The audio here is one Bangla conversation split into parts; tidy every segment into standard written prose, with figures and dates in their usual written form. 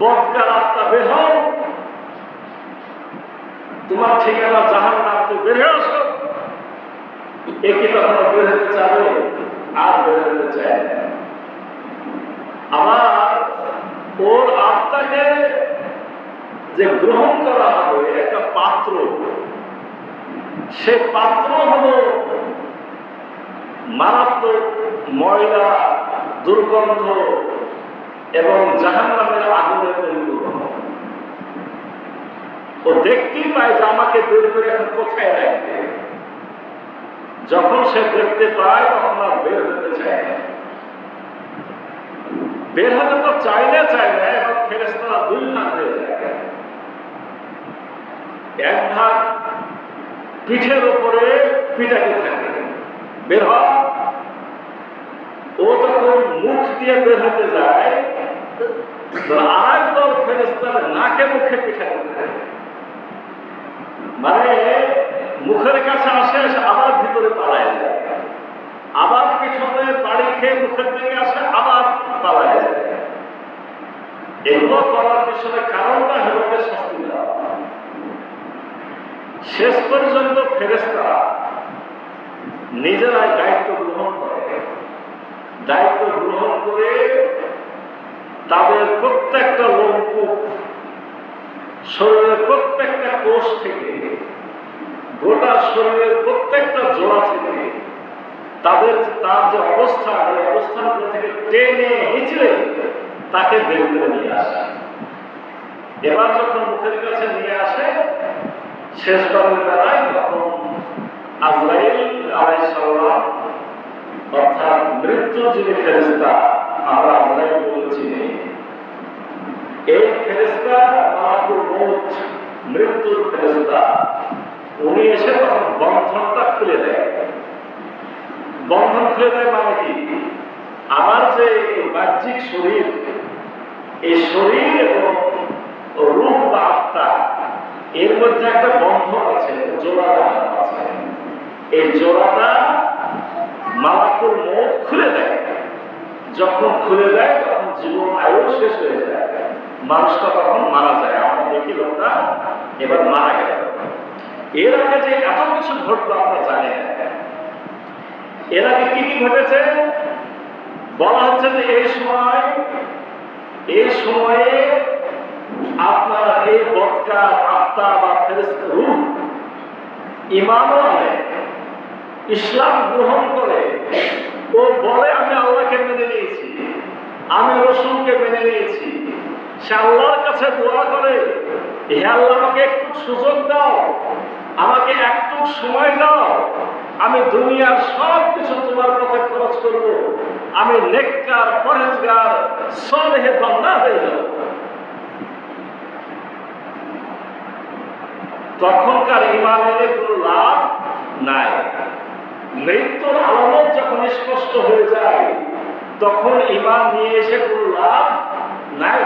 বদকার আত্মা বের হও, তোমার ঠিকানা জাহান্নাম, তো বের হয়ে আসো। একই তখন বের হতে চাবে, আর বের হতে চায় না। আবার ওর আত্মাকে যে গ্রহণ করা হবে একটা পাত্র, সে পাত্র হলো মারাত্মক ময়লা, দুর্গন্ধ এবং জাহান্নামের আগুনে পরিপূর্ণ। ও দেখতেই পায় যে আমাকে বের করে এখন কোথায় রাখবে। যখন সে দেখতে পায় তখন আর বের হতে চায় না। বের হতে তো চাইলে এবার ফেরেশতারা দুই ভাগ হয়ে যায়। এক ভাগ পিঠের উপরে পিটাতে থাকে, বের হয়। ও তখন মুখ দিয়ে বের হতে যায়, আর এক দল ফেরেশতারা নাকে মুখে পিঠাতে থাকে। মানে মুখের কাছে আসে, আবার ভিতরে পালায় যায়, আবার পিছনে বাড়ি খেয়ে মুখের দিকে আসে, আবার পালায় যায়। এগুলো করার পিছনে কারণটা হলো শাস্তি দেওয়া। শেষ পর্যন্ত ফেরেশতারা নিজেরাই দায়িত্ব গ্রহণ করে, দায়িত্ব গ্রহণ করে তাদের প্রত্যেকটা লোমকূপ, শরীরের প্রত্যেকটা কোষ থেকে, গোটা শরীরের প্রত্যেকটা জোড়া থেকে তার যে অবস্থান, ওই অবস্থানগুলো থেকে টেনে হিঁচড়ে তাকে বের করে নিয়ে আসে। এবার যখন মুখের কাছে নিয়ে আসে শেষবারের বেলায়, তখন আজরাইল আলাইহিস সালাম, অর্থাৎ মৃত্যু যিনি ফেরেশতা, আমরা আজরাইল বলছি, এই ফেরেশতা মালাকুল মউত, মৃত্যুর ফেরেশতা, উনি এসে তখন বন্ধনটা খুলে দেয়। বন্ধন খুলে দেয় মানে কি? আমার যে বাহ্যিক শরীর, এই শরীর এবং রূহ বা আত্মা, এর মধ্যে একটা বন্ধন আছে, জোড়া আছে। এই জোড়াটা মালাকুল মউত খুলে দেয়। যখন খুলে দেয় তখন জীবন আয়ু শেষ হয়ে যায়, মানুষটা তখন মারা যায়। আমরা দেখি লোকটা এবার মারা গেল। এর আগে যে এত কিছু ঘটলো আমরা জানি না। এর আগে কি কি ঘটেছে বলা হচ্ছে যে এই সময়ে আপনার এই বদকার আত্মা বা ফেরেশতা রূহ ঈমানও আনে, ইসলাম গ্রহণ করে। ও বলে আমি আল্লাহকে মেনে নিয়েছি, আমি রাসূলকে মেনে নিয়েছি। সে আল্লাহর কাছে দোয়া করে, হে আল্লাহ আমাকে একটু সুযোগ দাও, আমাকে একটু সময় দাও, আমি দুনিয়ার সব কিছু তোমার পথে খরচ করব, আমি নেককার, পরহেজগার, সালেহ বান্দা হয়ে যাব। তখনকার ঈমানের কোনো লাভ নাই। মৃত্যুর আলামত যখন স্পষ্ট হয়ে যায় তখন ঈমান নিয়ে এসে কোনো লাভ নাই।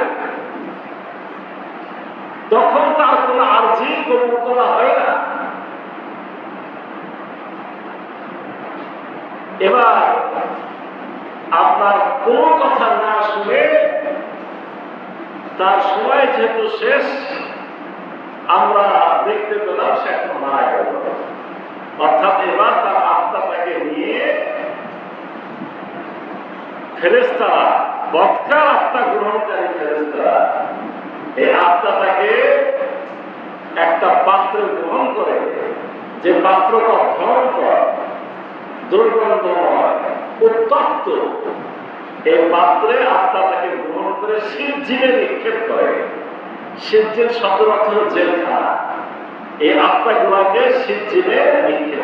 তখন তার কোনো আরজি কবুল করা হয় না। এবার আপনার কোনো কথা না শুনে তার সময় যেহেতু শেষ, আমরা দেখতে পেলাম সে এখন মারা গেল। অর্থাৎ এবার তার আত্মাটাকে নিয়ে ফেরেশতারা, বদকার আত্মা গ্রহণকারী ফেরেশতারা, এই আত্মাটাকে একটা পাত্রে গ্রহণ করে, যে পাত্রটা ভয়ঙ্কর, দুর্গন্ধময়, উত্তপ্ত, এই পাত্রে আত্মাটাকে গ্রহণ করে সিজ্জিনে নিক্ষেপ করে। সিজ্জিন শব্দের অর্থ হলো জেলখানা। এই আত্মাগুলোকে সিজ্জিনে নিক্ষেপ